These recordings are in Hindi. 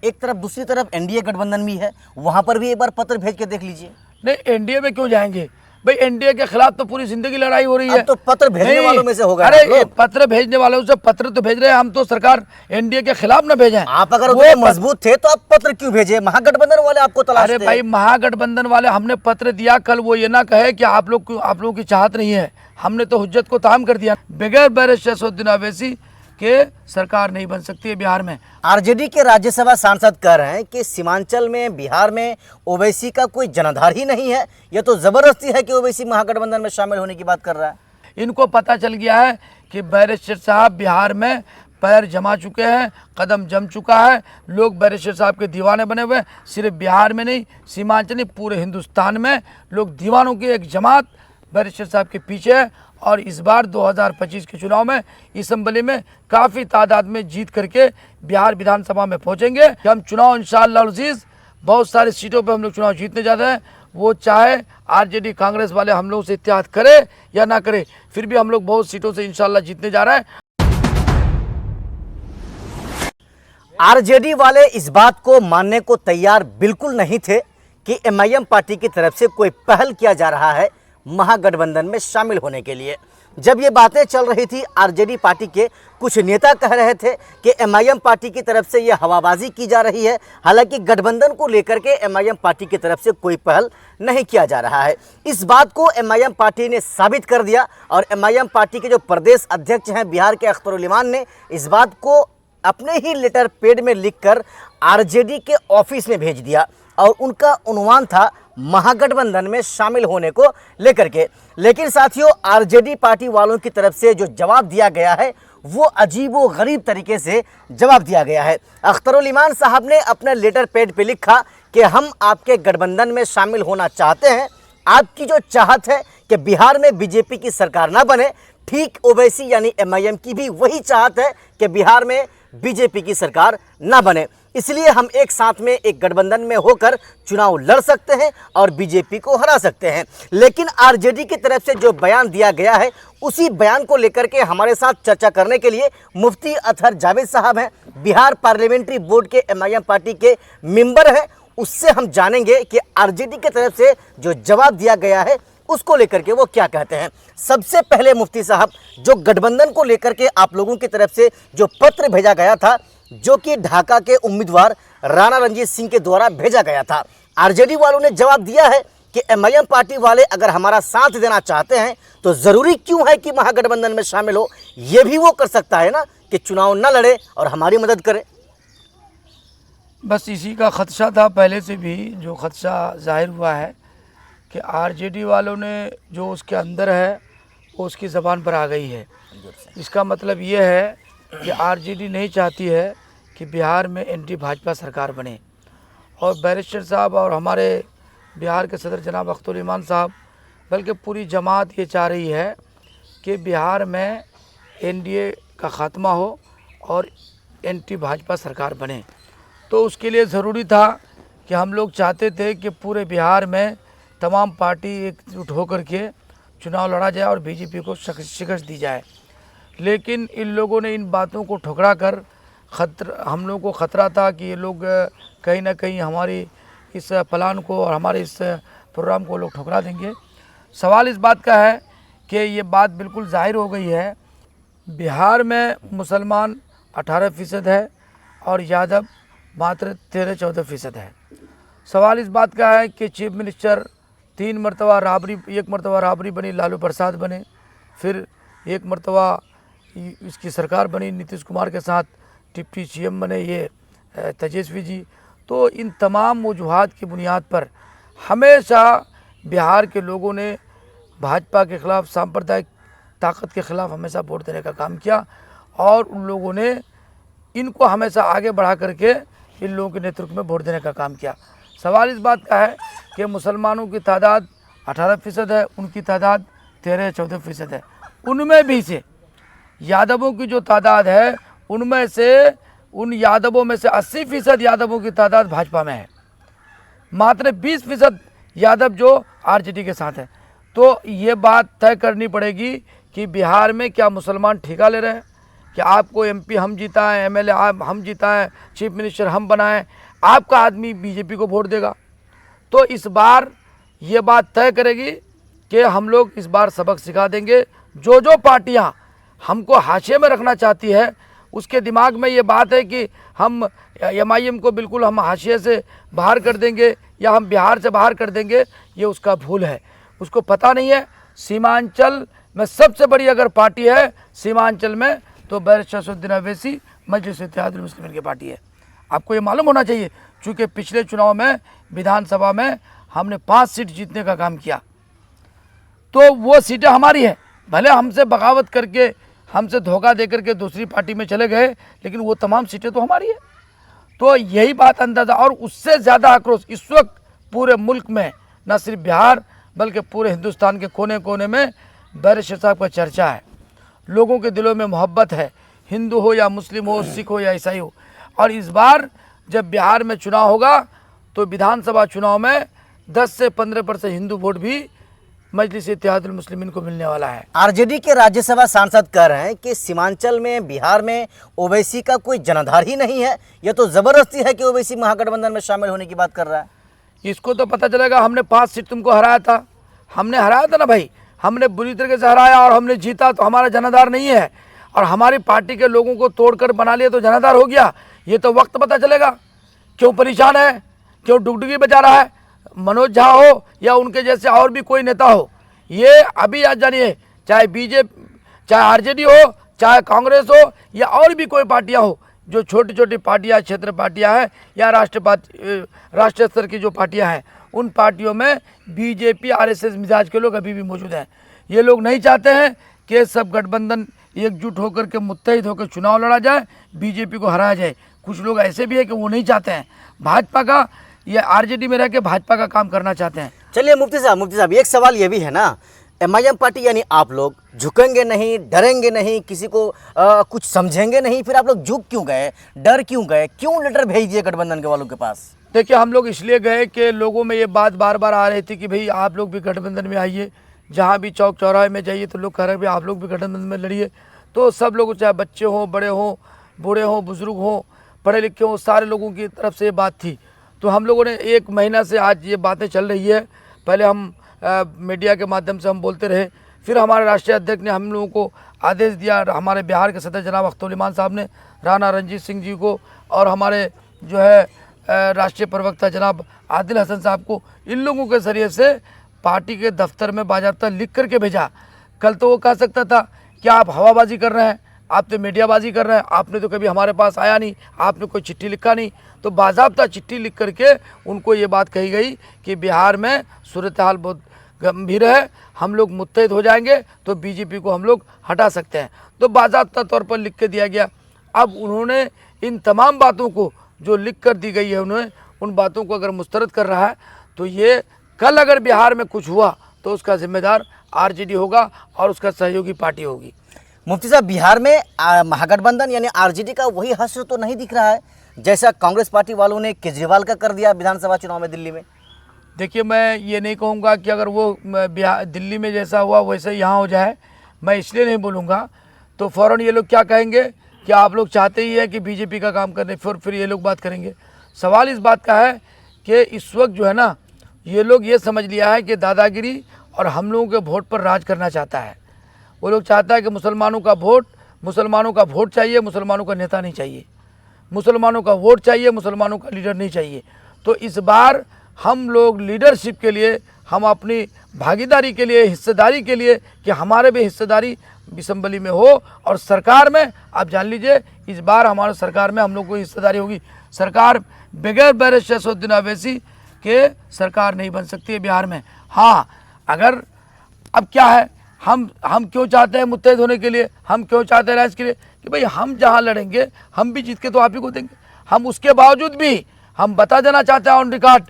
एक तरफ, दूसरी तरफ एनडीए गठबंधन भी है, वहां पर भी एक बार पत्र भेज के देख लीजिए। नहीं, एनडीए में क्यों जाएंगे भाई? एनडीए के खिलाफ तो पूरी जिंदगी लड़ाई हो रही है। अब तो पत्र भेजने वालों में से होगा। अरे ये पत्र भेजने वालों से पत्र तो भेज रहे हैं हम, तो सरकार एनडीए के खिलाफ न भेजें। आप अगर वो मजबूत थे तो आप पत्र क्यों भेजे? महागठबंधन वाले आपको तलाशते हैं। अरे भाई, महागठबंधन वाले हमने पत्र दिया, कल वो ये ना कहे कि आप लोगों की चाहत नहीं है। हमने तो हुज्जत को ताम कर दिया। बगैर बैरिस्टर शमसुद्दीन ओवैसी के सरकार नहीं बन सकती है बिहार में। आरजेडी के राज्यसभा सांसद कह रहे हैं कि सीमांचल में, बिहार में ओवैसी का कोई जनाधार ही नहीं है। यह तो जबरदस्ती है कि ओवैसी महागठबंधन में शामिल होने की बात कर रहा है। इनको पता चल गया है कि बैरिस्टर साहब बिहार में पैर जमा चुके हैं, कदम जम चुका है। लोग बैरिस्टर साहब के दीवाने बने हुए हैं। सिर्फ बिहार में नहीं, सीमांचल नहीं, पूरे हिंदुस्तान में लोग दीवानों की एक जमात बैरिस्टर साहब के पीछे है। और इस बार 2025 के चुनाव में असेंबली में काफ़ी तादाद में जीत करके बिहार विधानसभा में पहुंचेंगे। हम चुनाव इंशाअल्लाह अज़ीज़ बहुत सारी सीटों पे हम लोग चुनाव जीतने जा रहे हैं। वो चाहे आरजेडी कांग्रेस वाले हम लोग से इत्तेहाद करे या ना करे, फिर भी हम लोग बहुत सीटों से इंशाअल्लाह जीतने जा रहे हैं। आरजेडी वाले इस बात को मानने को तैयार बिल्कुल नहीं थे कि एमआईएम पार्टी की तरफ से कोई पहल किया जा रहा है महागठबंधन में शामिल होने के लिए। जब ये बातें चल रही थी, आरजेडी पार्टी के कुछ नेता कह रहे थे कि एमआईएम पार्टी की तरफ से ये हवाबाजी की जा रही है। हालांकि गठबंधन को लेकर के एमआईएम पार्टी की तरफ से कोई पहल नहीं किया जा रहा है। इस बात को एमआईएम पार्टी ने साबित कर दिया और एमआईएम पार्टी के जो प्रदेश अध्यक्ष हैं बिहार के अख्तरुल इमान ने इस बात को अपने ही लेटर पैड में लिखकर आरजेडी के ऑफिस में भेज दिया और उनका उन्वान था महागठबंधन में शामिल होने को लेकर के। लेकिन साथियों, आरजेडी पार्टी वालों की तरफ से जो जवाब दिया गया है वो अजीबो गरीब तरीके से जवाब दिया गया है। अख्तरुल इमान साहब ने अपने लेटर पैड पे लिखा कि हम आपके गठबंधन में शामिल होना चाहते हैं। आपकी जो चाहत है कि बिहार में बीजेपी की सरकार ना बने, ठीक ओवैसी यानी एमआईएम की भी वही चाहत है कि बिहार में बीजेपी की सरकार ना बने। इसलिए हम एक साथ में एक गठबंधन में होकर चुनाव लड़ सकते हैं और बीजेपी को हरा सकते हैं। लेकिन आरजेडी की तरफ से जो बयान दिया गया है, उसी बयान को लेकर के हमारे साथ चर्चा करने के लिए मुफ्ती अतहर जावेद साहब हैं, बिहार पार्लियामेंट्री बोर्ड के एमआईएम पार्टी के मेंबर हैं। उससे हम जानेंगे कि आरजेडी की तरफ से जो जवाब दिया गया है उसको लेकर के वो क्या कहते हैं। सबसे पहले मुफ्ती साहब, जो गठबंधन को लेकर के आप लोगों की तरफ से जो पत्र भेजा गया था, जो कि ढाका के उम्मीदवार राणा रणजीत सिंह के द्वारा भेजा गया था, आरजेडी वालों ने जवाब दिया है कि एमआईएम पार्टी वाले अगर हमारा साथ देना चाहते हैं तो ज़रूरी क्यों है कि महागठबंधन में शामिल हो। ये भी वो कर सकता है ना कि चुनाव न लड़े और हमारी मदद करे। बस इसी का खदशा था पहले से भी, जो खदशा जाहिर हुआ है कि आरजेडी वालों ने जो उसके अंदर है वो उसकी ज़बान पर आ गई है। इसका मतलब ये है कि आरजेडी नहीं चाहती है कि बिहार में एंटी भाजपा सरकार बने। और बैरिस्टर साहब और हमारे बिहार के सदर जनाब अख्तरुल इमान साहब, बल्कि पूरी जमात ये चाह रही है कि बिहार में एनडीए का ख़ात्मा हो और एंटी भाजपा सरकार बने। तो उसके लिए ज़रूरी था कि हम लोग चाहते थे कि पूरे बिहार में तमाम पार्टी एकजुट होकर के चुनाव लड़ा जाए और बीजेपी को शिकस्त दी जाए। लेकिन इन लोगों ने इन बातों को ठुकरा कर हम लोगों को ख़तरा था कि ये लोग कहीं ना कहीं हमारी इस प्लान को और हमारे इस प्रोग्राम को लोग ठुकरा देंगे। सवाल इस बात का है कि ये बात बिल्कुल ज़ाहिर हो गई है। बिहार में मुसलमान 18% है और यादव मात्र 13-14% है। सवाल इस बात का है कि चीफ मिनिस्टर 3 मरतबा राबरी, एक मरतबा राबरी बनी लालू प्रसाद बने, फिर एक मरतबा इसकी सरकार बनी नीतीश कुमार के साथ, डिप्टी सीएम बने ये तेजस्वी जी। तो इन तमाम वजूहात की बुनियाद पर हमेशा बिहार के लोगों ने भाजपा के ख़िलाफ़, सांप्रदायिक ताकत के ख़िलाफ़ हमेशा वोट देने का काम किया और उन लोगों ने इनको हमेशा आगे बढ़ा करके इन लोगों के नेतृत्व में वोट देने का काम किया। सवाल इस बात का है कि मुसलमानों की तादाद 18% है, उनकी तादाद 13-14% है। उनमें भी से यादवों की जो तादाद है, उनमें से उन यादवों में से 80% यादवों की तादाद भाजपा में है, मात्र 20% यादव जो आरजेडी के साथ है। तो ये बात तय करनी पड़ेगी कि बिहार में क्या मुसलमान ठेका ले रहे हैं, कि आपको एमपी हम जीता है, एमएलए हम जीता है, चीफ मिनिस्टर हम बनाएं, आपका आदमी बीजेपी को वोट देगा। तो इस बार ये बात तय करेगी कि हम लोग इस बार सबक सिखा देंगे। जो जो पार्टियां हमको हाशिए में रखना चाहती है उसके दिमाग में ये बात है कि हम एमआईएम को बिल्कुल हम हाशिए से बाहर कर देंगे या हम बिहार से बाहर कर देंगे, ये उसका भूल है। उसको पता नहीं है सीमांचल में सबसे बड़ी अगर पार्टी है सीमांचल में तो बैरिस्टर असदुद्दीन अवैसी मजलिस इत्तेहादुल मुस्लिमीन की पार्टी है। आपको ये मालूम होना चाहिए, चूँकि पिछले चुनाव में विधानसभा में हमने 5 सीट जीतने का काम किया, तो वो सीटें हमारी हैं। भले हमसे बगावत करके हमसे धोखा दे करके दूसरी पार्टी में चले गए, लेकिन वो तमाम सीटें तो हमारी है। तो यही बात अंदाज़ा, और उससे ज़्यादा आक्रोश इस वक्त पूरे मुल्क में, न सिर्फ बिहार बल्कि पूरे हिंदुस्तान के कोने कोने में बैरिस्टर साहब का चर्चा है। लोगों के दिलों में मोहब्बत है, हिंदू हो या मुस्लिम हो, सिख हो या ईसाई हो। और इस बार जब बिहार में चुनाव होगा तो विधानसभा चुनाव में 10 से 15% हिंदू वोट भी मजलिस इत्तेहादुल मुस्लिमीन को मिलने वाला है। आरजेडी के राज्यसभा सांसद कह रहे हैं कि सीमांचल में, बिहार में ओवैसी का कोई जनाधार ही नहीं है, यह तो जबरदस्ती है कि ओवैसी महागठबंधन में शामिल होने की बात कर रहा है। इसको तो पता चलेगा, हमने 5 सीट तुमको हराया था, हमने हराया था ना भाई, हमने बुरी तरीके से हराया और हमने जीता, तो हमारा जनाधार नहीं है। और हमारी पार्टी के लोगों को तोड़कर बना लिया तो जनाधार हो गया। ये तो वक्त पता चलेगा क्यों परेशान है, क्यों डुगडुगी बजा रहा है। मनोज झा हो या उनके जैसे और भी कोई नेता हो, ये अभी याद जानिए, चाहे बीजेपी, चाहे आरजेडी हो, चाहे कांग्रेस हो या और भी कोई पार्टियां हो, जो छोटी छोटी पार्टियां, क्षेत्र पार्टियां हैं या राष्ट्रीय स्तर की जो पार्टियां हैं, उन पार्टियों में बीजेपी आरएसएस मिजाज के लोग अभी भी मौजूद हैं। ये लोग नहीं चाहते हैं कि सब गठबंधन एकजुट होकर के मुत्तहिद होकर चुनाव लड़ा जाए, बीजेपी को हराया जाए। कुछ लोग ऐसे भी है कि वो नहीं चाहते हैं भाजपा का, या आरजेडी में रह के भाजपा का काम करना चाहते हैं। चलिए मुफ्ती साहब, एक सवाल ये भी है ना, एमआईएम पार्टी यानी आप लोग झुकेंगे नहीं, डरेंगे नहीं, किसी को कुछ समझेंगे नहीं, फिर आप लोग झुक क्यों गए, डर क्यों गए, क्यों लेटर भेज दिए गठबंधन के वालों के पास? देखिए, हम लोग इसलिए गए कि लोगों में ये बात बार बार आ रही थी कि भाई आप लोग भी गठबंधन में आइए, जहाँ भी चौक चौराहे में जाइए तो लोग कह रहे हैं भाई आप लोग भी गठबंधन में लड़िए। तो सब लोग, चाहे बच्चे हों, बड़े हों, बूढ़े हों, बुजुर्ग हों, पढ़े लिखे हों, सारे लोगों की तरफ से ये बात थी। तो हम लोगों ने 1 महीना से आज ये बातें चल रही है। पहले हम मीडिया के माध्यम से हम बोलते रहे, फिर हमारे राष्ट्रीय अध्यक्ष ने हम लोगों को आदेश दिया, हमारे बिहार के सदस्य जनाब अख्तर उल ईमान साहब ने राणा रणजीत सिंह जी को और हमारे जो है राष्ट्रीय प्रवक्ता जनाब आदिल हसन साहब को, इन लोगों के ज़रिए से पार्टी के दफ्तर में बाज़ाब्ता लिख करके भेजा। कल तो वो कह सकता था कि आप हवाबाजी कर रहे हैं, आप तो मीडियाबाजी कर रहे हैं, आपने तो कभी हमारे पास आया नहीं, आपने कोई चिट्ठी लिखा नहीं। तो बाज़ाब्ता चिट्ठी लिख करके उनको ये बात कही गई कि बिहार में सूरत हाल बहुत गंभीर है, हम लोग मुत्तहिद हो जाएंगे तो बीजेपी को हम लोग हटा सकते हैं। तो बाज़ाब्ता तौर पर लिख के दिया गया। अब उन्होंने इन तमाम बातों को जो लिख कर दी गई है, उन्होंने उन बातों को अगर मुस्तरद कर रहा है, तो ये कल अगर बिहार में कुछ हुआ तो उसका जिम्मेदार आरजेडी होगा और उसका सहयोगी पार्टी होगी। मुफ्ती साहब, बिहार में महागठबंधन यानी आरजेडी का वही हश्र तो नहीं दिख रहा है जैसा कांग्रेस पार्टी वालों ने केजरीवाल का कर दिया विधानसभा चुनाव में दिल्ली में। देखिए, मैं ये नहीं कहूँगा कि अगर वो दिल्ली में जैसा हुआ वैसे यहाँ हो जाए, मैं इसलिए नहीं बोलूँगा। तो फ़ौरन ये लोग क्या कहेंगे कि आप लोग चाहते ही है कि बीजेपी का काम करने, फिर ये लोग बात करेंगे। सवाल इस बात का है कि इस वक्त जो है ना, ये लोग ये समझ लिया है कि दादागिरी और हम लोगों के वोट पर राज करना चाहता है। वो लोग चाहता है कि मुसलमानों का वोट चाहिए, मुसलमानों का नेता नहीं चाहिए, मुसलमानों का वोट चाहिए, मुसलमानों का लीडर नहीं चाहिए। तो इस बार हम लोग लीडरशिप के लिए, हम अपनी भागीदारी के लिए, हिस्सेदारी के लिए, कि हमारे भी हिस्सेदारी असम्बली में हो और सरकार में, आप जान लीजिए इस बार हमारे सरकार में हम लोग को हिस्सेदारी होगी। सरकार बगैर बैरिस्टर असदुद्दीन अवैसी के सरकार नहीं बन सकती है बिहार में। हाँ, अगर अब क्या है, हम क्यों चाहते हैं मुत्तहिद होने के लिए, हम क्यों चाहते हैं राइज के लिए, कि भाई हम जहाँ लड़ेंगे हम भी जीत के तो आप ही को देंगे। हम उसके बावजूद भी हम बता देना चाहते हैं ऑन रिकॉर्ड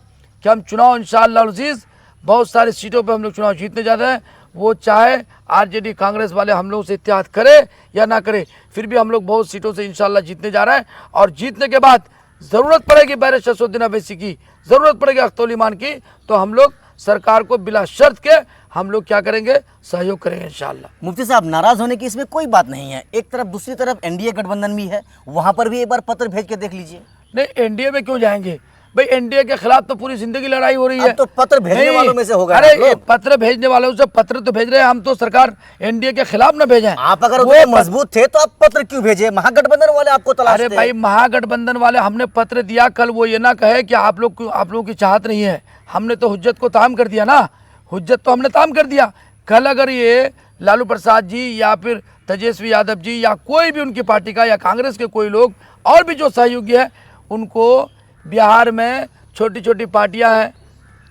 कि हम चुनाव इंशाअल्लाह अज़ीज़ बहुत सारी सीटों पे हम लोग चुनाव जीतने जाते हैं। वो चाहे आरजेडी कांग्रेस वाले हम लोगों से इत्तेहाद करे या ना करे, फिर भी हम लोग बहुत सीटों से इंशाअल्लाह जीतने जा रहे हैं। और जीतने के बाद ज़रूरत पड़ेगी बैरिस्टर असदुद्दीन अवैसी की, ज़रूरत पड़ेगी अख्तर उल ईमान की, तो हम लोग सरकार को बिला शर्त के हम लोग क्या करेंगे, सहयोग करेंगे इंशाल्लाह। मुफ्ती साहब, नाराज होने की इसमें कोई बात नहीं है। एक तरफ, दूसरी तरफ एनडीए गठबंधन भी है, वहां पर भी एक बार पत्र भेज के देख लीजिए। नहीं, एनडीए में क्यों जाएंगे भाई? एनडीए के खिलाफ तो पूरी जिंदगी लड़ाई हो रही है। अब तो पत्र भेजने वालों में से होगा। अरे ये पत्र भेजने वालों से पत्र तो भेज रहे हैं हम, तो सरकार एनडीए के खिलाफ न भेजें। आप अगर वो मजबूत थे तो आप पत्र क्यों भेजे? महागठबंधन वाले आपको तलाशते हैं। अरे भाई, महागठबंधन वाले हमने पत्र दिया, कल वो ये ना कहे कि आप लोगों की चाहत नहीं है। हमने तो हुज्जत को ताम कर दिया ना, हुज्जत तो हमने ताम कर दिया। कल अगर ये लालू प्रसाद जी या फिर तेजस्वी यादव जी या कोई भी उनकी पार्टी का या कांग्रेस के कोई लोग और भी जो सहयोगी है, उनको बिहार में छोटी छोटी पार्टियां हैं,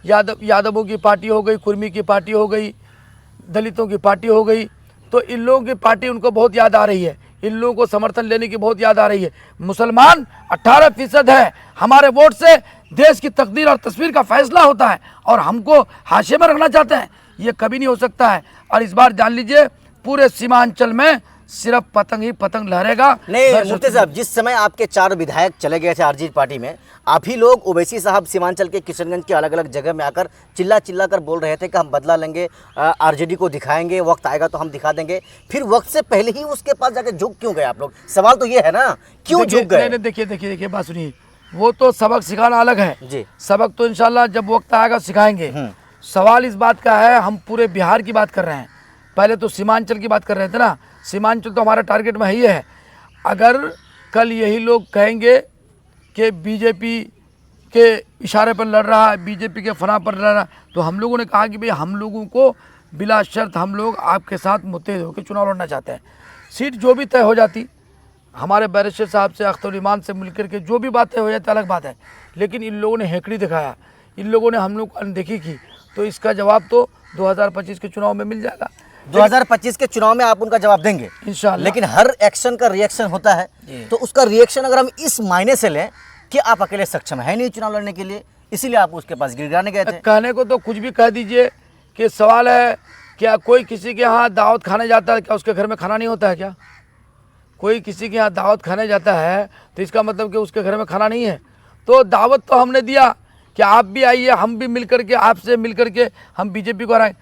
यादवों की पार्टी हो गई, कुर्मी की पार्टी हो गई, दलितों की पार्टी हो गई, तो इन लोगों की पार्टी उनको बहुत याद आ रही है, इन लोगों को समर्थन लेने की बहुत याद आ रही है। मुसलमान 18% है, हमारे वोट से देश की तकदीर और तस्वीर का फैसला होता है और हमको हाशिए में रखना चाहते हैं, ये कभी नहीं हो सकता है। और इस बार जान लीजिए, पूरे सीमांचल में सिर्फ पतंग ही पतंग लहरेगा। नहीं मुफ्ती साहब, जिस समय आपके 4 विधायक चले गए थे आरजेडी पार्टी में, आप ही लोग ओवैसी साहब सीमांचल के किशनगंज के अलग अलग जगह में आकर चिल्ला चिल्ला कर बोल रहे थे कि हम बदला लेंगे, आरजेडी को दिखाएंगे, वक्त आएगा तो हम दिखा देंगे। फिर वक्त से पहले ही उसके पास जाकर झुक क्यों गए आप लोग? सवाल तो ये है ना, क्यों झुक गए? देखिए बात सुनिए, वो तो सबक सिखाना अलग है जी, सबक तो इंशाल्लाह जब वक्त आएगा सिखाएंगे। सवाल इस बात का है, हम पूरे बिहार की बात कर रहे हैं, पहले तो सीमांचल की बात कर रहे थे ना। सीमांचल तो हमारा टारगेट में ही है। अगर कल यही लोग कहेंगे कि बीजेपी के इशारे पर लड़ रहा है, बीजेपी के फना पर लड़ रहा है, तो हम लोगों ने कहा कि भाई हम लोगों को बिला शर्त हम लोग आपके साथ मुत्तहिद होकर चुनाव लड़ना चाहते हैं। सीट जो भी तय हो जाती, हमारे बैरिस्टर साहब से, अख्तर ईमान से मिलकर के जो भी बातें हो जाती अलग बात है, लेकिन इन लोगों ने हेकड़ी दिखाया, इन लोगों ने हम लोग को अनदेखी की, तो इसका जवाब तो 2025 के चुनाव में मिल जाएगा। 2025 के चुनाव में आप उनका जवाब देंगे इंशाल्लाह। लेकिन हर एक्शन का रिएक्शन होता है, तो उसका रिएक्शन अगर हम इस मायने से लें कि आप अकेले सक्षम है नहीं चुनाव लड़ने के लिए, इसीलिए आप उसके पास गिड़गिड़ाने गए थे। कहने को तो कुछ भी कह दीजिए, कि सवाल है क्या कोई किसी के यहाँ दावत खाने जाता है, क्या उसके घर में खाना नहीं होता है? क्या कोई किसी के यहाँ दावत खाने जाता है तो इसका मतलब कि उसके घर में खाना नहीं है? तो दावत तो हमने दिया कि आप भी आइए, हम भी मिल करके, आपसे मिल करके हम बीजेपी को हराएं।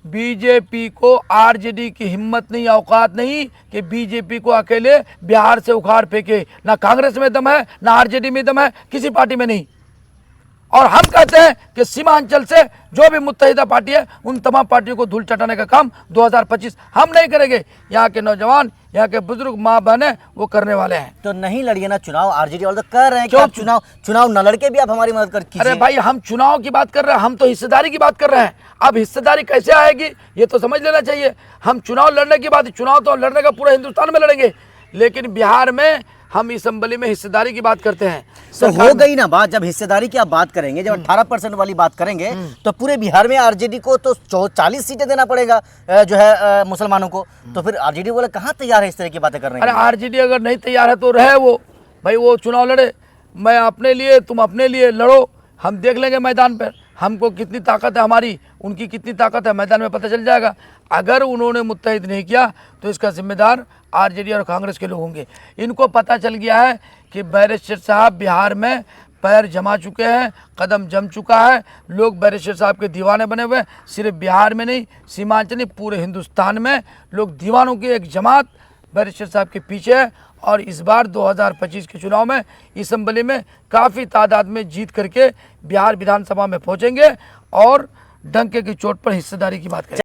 बीजेपी को आरजेडी की हिम्मत नहीं, औकात नहीं कि बीजेपी को अकेले बिहार से उखाड़ फेंके। ना कांग्रेस में दम है, ना आरजेडी में दम है, किसी पार्टी में नहीं। और हम कहते हैं कि सीमांचल से जो भी मुत्तहिदा पार्टी है, उन तमाम पार्टियों को धूल चटाने का काम 2025 हम नहीं करेंगे। यहाँ के नौजवान, यहाँ के बुजुर्ग, माँ बहनें वो करने वाले हैं। तो नहीं लड़िए ना चुनाव, आरजेडी वाले तो कह रहे हैं कि आप चुनाव न लड़के भी आप हमारी मदद कर कीजिए। अरे भाई, हम चुनाव की बात कर रहे हैं, हम तो हिस्सेदारी की बात कर रहे हैं। अब हिस्सेदारी कैसे आएगी ये तो समझ लेना चाहिए। हम चुनाव लड़ने की बात, चुनाव तो लड़ने का पूरा हिंदुस्तान में लड़ेंगे, लेकिन बिहार में हम इसेंबली में हिस्सेदारी की बात करते हैं। तो हो गई ना बात, जब हिस्सेदारी की आप बात करेंगे, जब 18% वाली बात करेंगे, तो पूरे बिहार में आरजेडी को तो 40 सीटें देना पड़ेगा जो है मुसलमानों को। तो फिर आरजेडी वाले कहाँ तैयार है इस तरह की बातें करने के लिए? अरे आरजेडी अगर नहीं तैयार है तो रहे वो भाई, वो चुनाव लड़े, मैं अपने लिए, तुम अपने लिए लड़ो, हम देख लेंगे मैदान पर हमको कितनी ताकत है, हमारी उनकी कितनी ताकत है, मैदान में पता चल जाएगा। अगर उन्होंने मुत्तहिद नहीं किया तो इसका जिम्मेदार आरजेडी और कांग्रेस के लोग होंगे। इनको पता चल गया है कि बैरिस्टर साहब बिहार में पैर जमा चुके हैं, कदम जम चुका है, लोग बैरिस्टर साहब के दीवाने बने हुए हैं। सिर्फ बिहार में नहीं, सीमांचल नहीं, पूरे हिंदुस्तान में लोग दीवानों की एक जमात बैरिस्टर साहब के पीछे है। और इस बार 2025 के चुनाव में असेंबली में काफ़ी तादाद में जीत करके बिहार विधानसभा में पहुंचेंगे और डंके की चोट पर हिस्सेदारी की बात करेंगे।